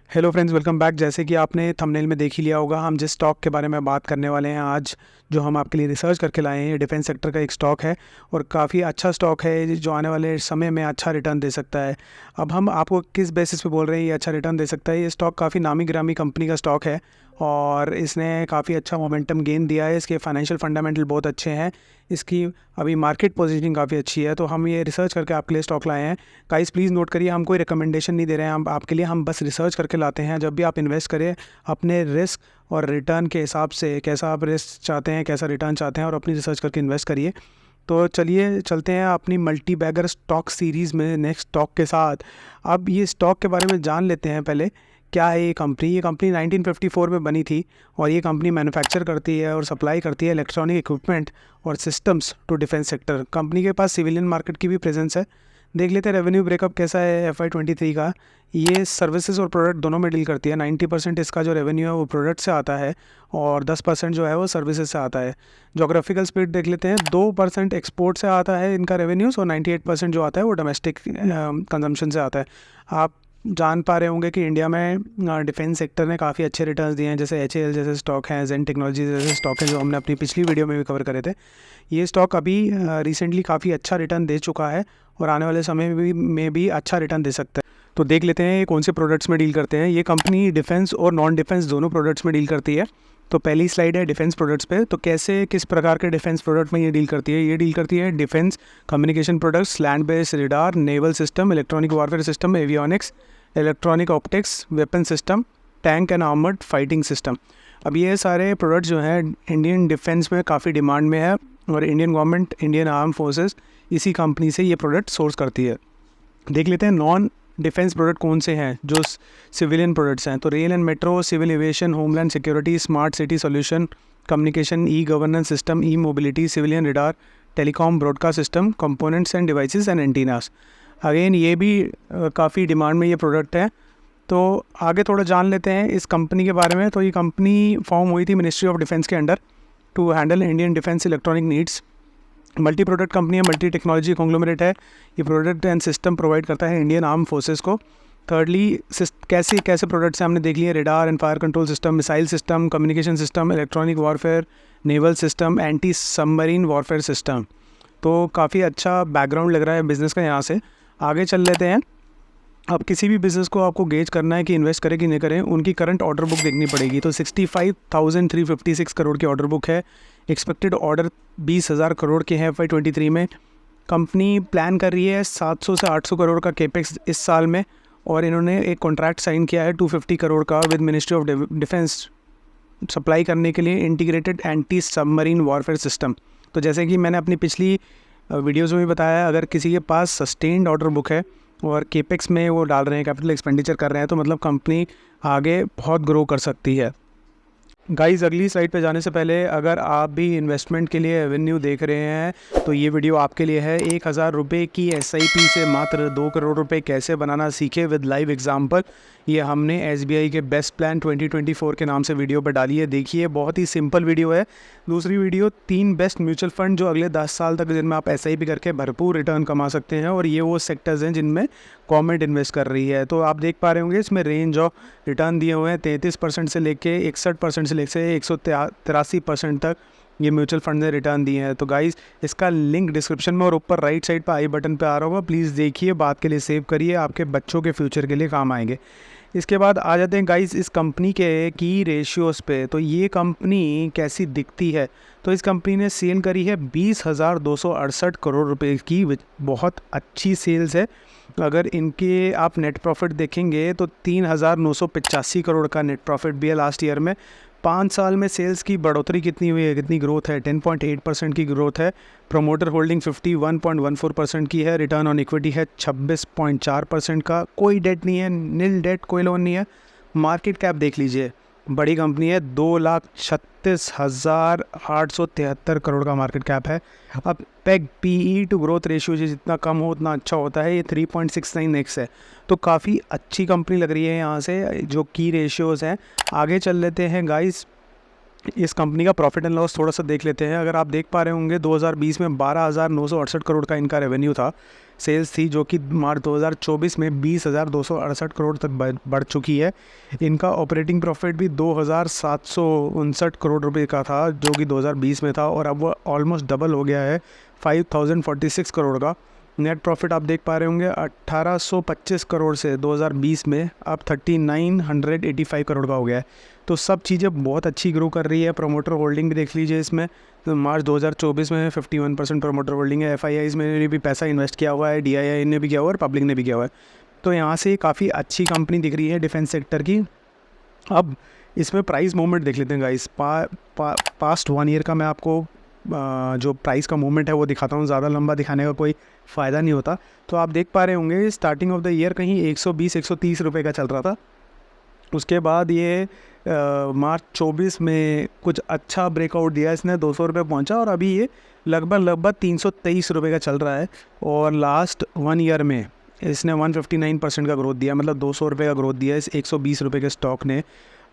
Hello friends, welcome back. जैसे कि आपने थंबनेल में देख ही लिया होगा, हम जिस स्टॉक के बारे में बात करने वाले हैं आज, जो हम आपके लिए रिसर्च करके लाए हैं, ये डिफेंस सेक्टर का एक स्टॉक है और काफ़ी अच्छा स्टॉक है जो आने वाले समय में अच्छा रिटर्न दे सकता है। अब हम आपको किस बेसिस पे बोल रहे हैं ये अच्छा रिटर्न दे सकता है। ये स्टॉक काफ़ी नामी गिरामी कंपनी का स्टॉक है और इसने काफ़ी अच्छा मोमेंटम गेन दिया है। इसके फाइनेंशियल फंडामेंटल बहुत अच्छे हैं, इसकी अभी मार्केट पोजीशनिंग काफ़ी अच्छी है। तो हम ये रिसर्च करके आपके लिए स्टॉक लाए हैं। गाइस प्लीज़ नोट करिए, हम कोई रिकमेंडेशन नहीं दे रहे हैं, हम आपके लिए हम बस रिसर्च करके लाते हैं। जब भी आप इन्वेस्ट करें, अपने रिस्क और रिटर्न के हिसाब से, कैसा आप रिस्क चाहते हैं, कैसा रिटर्न चाहते हैं, और अपनी रिसर्च करके इन्वेस्ट करिए। तो चलिए चलते हैं अपनी मल्टी बैगर स्टॉक सीरीज़ में नेक्स्ट स्टॉक के साथ। अब ये स्टॉक के बारे में जान लेते हैं पहले। क्या है ये कंपनी? ये कंपनी 1954 में बनी थी और ये कंपनी मैन्युफैक्चर करती है और सप्लाई करती है इलेक्ट्रॉनिक इक्विपमेंट और systems to defence sector. Company के पास सिविलियन मार्केट की भी प्रेजेंस है। देख लेते हैं रेवेन्यू ब्रेकअप कैसा है FY23 का। ये सर्विसेज और प्रोडक्ट दोनों में डील करती है। 90% इसका जो रेवेन्यू है वो प्रोडक्ट से आता है और 10% जो है वो सर्विसेज से आता है। जोग्राफिकल स्प्लिट देख लेते हैं, 2% एक्सपोर्ट से आता है इनका रेवेन्यूज़ और 98% जो आता है वो डोमेस्टिक कंजम्पशन से आता है। आप जान पा रहे होंगे कि इंडिया में डिफेंस सेक्टर ने काफ़ी अच्छे रिटर्न्स दिए हैं, जैसे HAL जैसे स्टॉक हैं, जेन टेक्नोलॉजी जैसे स्टॉक हैं, जो हमने अपनी पिछली वीडियो में भी कवर करे थे। ये स्टॉक अभी रिसेंटली काफ़ी अच्छा रिटर्न दे चुका है और आने वाले समय में भी अच्छा रिटर्न दे सकता है। तो देख लेते हैं ये कौन से प्रोडक्ट्स में डील करते हैं। ये कंपनी डिफेंस और नॉन डिफेंस दोनों प्रोडक्ट्स में डील करती है। तो पहली स्लाइड है डिफेंस प्रोडक्ट्स पे। तो कैसे, किस प्रकार के डिफेंस प्रोडक्ट में ये डील करती है? ये डील करती है defence communication products, land based radar, naval system, electronic warfare system, avionics, electronic optics, weapon system, tank and armoured fighting system. अब ये सारे प्रोडक्ट्स जो हैं इंडियन डिफेंस में काफ़ी डिमांड में है और Indian government, Indian arm forces इसी कंपनी से ये प्रोडक्ट सोर्स करती है। देख लेते हैं नॉन डिफेंस प्रोडक्ट कौन से हैं जो सिविलियन प्रोडक्ट्स हैं। तो rail and metro, civil aviation, homeland security, smart city solution, communication, e governance system, e mobility, civilian radar, telecom, broadcast system, components and devices and antennas. Again ये भी काफ़ी demand में ये प्रोडक्ट है। तो आगे थोड़ा जान लेते हैं इस कंपनी के बारे में। तो ये कंपनी फॉर्म हुई थी मिनिस्ट्री ऑफ डिफेंस के under to handle Indian defence electronic needs. Multi product company है, मल्टी टेक्नोलॉजी कॉन्ग्लोमरेट है। ये प्रोडक्ट एंड सिस्टम प्रोवाइड करता है इंडियन आर्म फोर्सेस को। थर्डली, कैसे कैसे प्रोडक्ट्स हैं हमने देख लिए। Radar and fire control system, missile system, communication system, electronic warfare, naval system, anti submarine warfare system. तो काफ़ी अच्छा बैकग्राउंड लग रहा है बिज़नेस का। यहाँ से आगे चल लेते हैं। अब किसी भी बिज़नेस को आपको गेज करना है कि इन्वेस्ट करें कि नहीं करें, उनकी करंट ऑर्डर बुक देखनी पड़ेगी। तो 65,356 करोड़ की ऑर्डर बुक है। एक्सपेक्टेड ऑर्डर 20,000 करोड़ के हैं FY23 में। कंपनी प्लान कर रही है 700 से 800 करोड़ का केपेक्स इस साल में और इन्होंने एक कॉन्ट्रैक्ट साइन किया है 250 करोड़ का with ministry of defence, supply करने के लिए integrated anti submarine warfare system. तो जैसे कि मैंने अपनी पिछली वीडियोज़ में भी बताया, अगर किसी के पास सस्टेन्ड ऑर्डर बुक है और केपेक्स में वो डाल रहे हैं, कैपिटल एक्सपेंडिचर कर रहे हैं, तो मतलब कंपनी आगे बहुत ग्रो कर सकती है। गाइज़ अगली स्लाइड पे जाने से पहले, अगर आप भी इन्वेस्टमेंट के लिए एवेन्यू देख रहे हैं तो ये वीडियो आपके लिए है। 1,000 रुपये की SIP से मात्र 2 करोड़ रुपए कैसे बनाना सीखे विद लाइव एग्जाम्पल। ये हमने SBI के बेस्ट प्लान 2024 के नाम से वीडियो पर डाली है। देखिए, बहुत ही सिंपल वीडियो है। दूसरी वीडियो 3 बेस्ट म्यूचुअल फंड जो अगले 10 साल तक जिनमें आप SIP करके भरपूर रिटर्न कमा सकते हैं, और ये वो सेक्टर्स हैं जिनमें गवर्नमेंट इन्वेस्ट कर रही है। तो आप देख पा रहे होंगे इसमें रेंज ऑफ रिटर्न दिए हुए हैं 33% से लेके 61% से लेके 183% तक ये म्यूचुअल फंड ने रिटर्न दिए हैं। तो गाइज़ इसका लिंक डिस्क्रिप्शन में और ऊपर राइट साइड पर आई बटन पे आ रहा होगा, प्लीज़ देखिए, बात के लिए सेव करिए, आपके बच्चों के फ्यूचर के लिए काम आएंगे। इसके बाद आ जाते हैं गाइज़ इस कंपनी के की रेशियोज़ पे। तो ये कंपनी कैसी दिखती है? तो इस कंपनी ने सेल करी है 20,268 करोड़ रुपए की, बहुत अच्छी सेल्स है। अगर इनके आप नेट प्रॉफिट देखेंगे तो 3,985 करोड़ का नेट प्रॉफिट भी है लास्ट ईयर में। 5 साल में सेल्स की बढ़ोतरी कितनी हुई है, कितनी ग्रोथ है? 10.8% की ग्रोथ है। प्रोमोटर होल्डिंग 51.14% की है। रिटर्न ऑन इक्विटी है 26.4% का। कोई डेट नहीं है, नील डेट, कोई लोन नहीं है। मार्केट कैप देख लीजिए, बड़ी कंपनी है, 2,36,873 करोड़ का मार्केट कैप है। अब PEG PE to growth ratio जितना कम हो उतना अच्छा होता है, ये 3.69x है। तो काफ़ी अच्छी कंपनी लग रही है यहाँ से जो की रेशियोज़ हैं। आगे चल लेते हैं गाइस, इस कंपनी का प्रॉफिट एंड लॉस थोड़ा सा देख लेते हैं। अगर आप देख पा रहे होंगे 2020 में 12,968 करोड़ का इनका रेवेन्यू था। सेल्स थी, जो कि मार्च 2024 में 20,268 करोड़ तक बढ़ चुकी है। इनका ऑपरेटिंग प्रॉफिट भी 2,759 करोड़ रुपए का था, जो कि 2020 में था, और अब वो ऑलमोस्ट डबल हो गया है 5,046 करोड़ का। नेट प्रॉफिट आप देख पा रहे होंगे 1825 करोड़ से 2020 में अब 3985 करोड़ का हो गया है। तो सब चीज़ें बहुत अच्छी ग्रो कर रही है। प्रोमोटर होल्डिंग भी देख लीजिए इसमें, तो मार्च 2024 में 51% प्रोमोटर होल्डिंग है। FIIs में भी पैसा इन्वेस्ट किया हुआ है, DII ने भी किया हुआ है और पब्लिक ने भी किया हुआ है। तो यहाँ से काफ़ी अच्छी कंपनी दिख रही है डिफेंस सेक्टर की। अब इसमें प्राइस मूवमेंट देख लेते हैं गाइस। पास्ट 1 ईयर का मैं आपको जो प्राइस का मूवमेंट है वो दिखाता हूँ, ज़्यादा लंबा दिखाने का कोई फ़ायदा नहीं होता। तो आप देख पा रहे होंगे स्टार्टिंग ऑफ द ईयर कहीं 120-130 रुपये का चल रहा था। उसके बाद ये मार्च 24 में कुछ अच्छा ब्रेकआउट दिया इसने, 200 रुपये पहुँचा, और अभी ये लगभग 323 रुपये का चल रहा है। और लास्ट 1 ईयर में इसने 159% का ग्रोथ दिया, मतलब 200 रुपये का ग्रोथ दिया इस 120 रुपये के स्टॉक ने।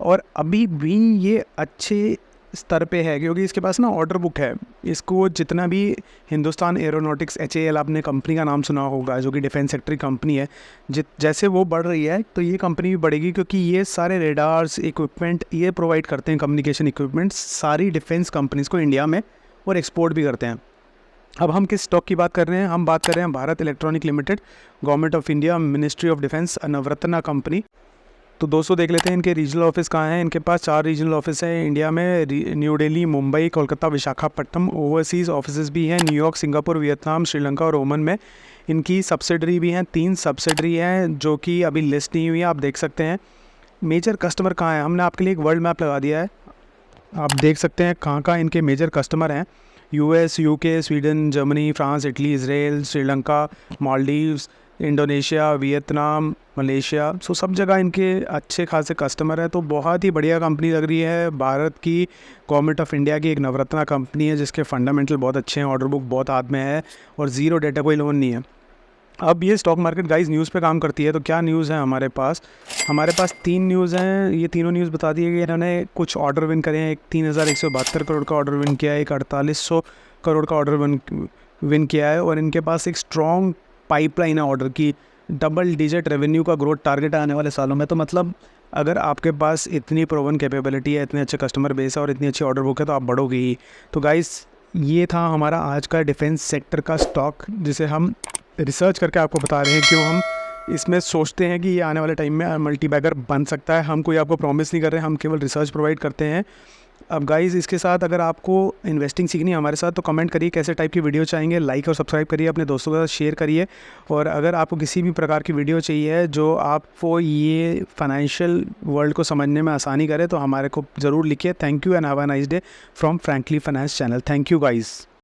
और अभी भी ये अच्छे स्तर पे है, क्योंकि इसके पास ना ऑर्डर बुक है। इसको जितना भी हिंदुस्तान एरोनॉटिक्स HAL, आपने कंपनी का नाम सुना होगा, जो कि डिफेंस सेक्टर कंपनी है, जैसे वो बढ़ रही है तो ये कंपनी भी बढ़ेगी, क्योंकि ये सारे रेडार्स इक्विपमेंट ये प्रोवाइड करते हैं, कम्युनिकेशन इक्विपमेंट्स सारी डिफेंस कंपनीज़ को इंडिया में, और एक्सपोर्ट भी करते हैं। अब हम किस स्टॉक की बात कर रहे हैं? हम बात कर रहे हैं Bharat electronic limited, government of India, ministry of defence, Navratna company. तो दोस्तों देख लेते हैं इनके रीजनल ऑफिस कहाँ हैं। इनके पास 4 रीजनल ऑफिस हैं इंडिया में, new Delhi, Mumbai, Kolkata, Visakhapatnam. Overseas office भी हैं न्यूयॉर्क, सिंगापुर, वियतनाम, श्रीलंका और ओमान में। इनकी सब्सिडरी भी हैं, 3 सब्सिडरी हैं जो कि अभी लिस्ट नहीं हुई है, आप देख सकते हैं। मेजर कस्टमर कहाँ हैं, हमने आपके लिए एक वर्ल्ड मैप लगा दिया है, आप देख सकते हैं कहाँ कहाँ इनके मेजर कस्टमर हैं। US, UK, Sweden, Germany, France, Italy, Israel, Sri Lanka, Maldives, Indonesia, Vietnam, Malaysia. So सब जगह इनके अच्छे खासे कस्टमर हैं। तो बहुत ही बढ़िया कंपनी लग रही है। भारत की गवर्नमेंट ऑफ इंडिया की एक नवरत्ना कंपनी है, जिसके फंडामेंटल बहुत अच्छे हैं, ऑर्डर बुक बहुत हाथ में है, और ज़ीरो डेटा, कोई लोन नहीं है। अब ये स्टॉक मार्केट गाइस न्यूज़ पे काम करती है, तो क्या न्यूज़ है हमारे पास? हमारे पास 3 न्यूज़ हैं। ये तीनों न्यूज़ बता दी है कि इन्होंने कुछ ऑर्डर विन करे हैं। एक 3172 करोड़ का ऑर्डर विन किया है, एक 4800 करोड़ का ऑर्डर विन किया है, और इनके पास एक स्ट्रॉन्ग पाइपलाइन है ऑर्डर की। डबल डिजिट रेवेन्यू का ग्रोथ टारगेट है आने वाले सालों में। तो मतलब अगर आपके पास इतनी प्रोवन कैपेबिलिटी है, इतने अच्छे कस्टमर बेस है और इतनी अच्छी ऑर्डर बुक है, तो आप बढ़ोगे ही। तो गाइस ये था हमारा आज का डिफेंस सेक्टर का स्टॉक, जिसे हम रिसर्च करके आपको बता रहे हैं। क्यों हम इसमें सोचते हैं कि ये आने वाले टाइम में मल्टी बैगर बन सकता है। हम कोई आपको प्रॉमिस नहीं कर रहे हैं, हम केवल रिसर्च प्रोवाइड करते हैं। अब गाइज़ इसके साथ अगर आपको इन्वेस्टिंग सीखनी है हमारे साथ, तो कमेंट करिए कैसे टाइप की वीडियो चाहेंगे, लाइक और सब्सक्राइब करिए, अपने दोस्तों के साथ शेयर करिए। और अगर आपको किसी भी प्रकार की वीडियो चाहिए जो आपको ये फाइनेंशियल वर्ल्ड को समझने में आसानी करे, तो हमारे को ज़रूर लिखिए। Thank you and have a nice day from frankly finance channel. Thank you guys.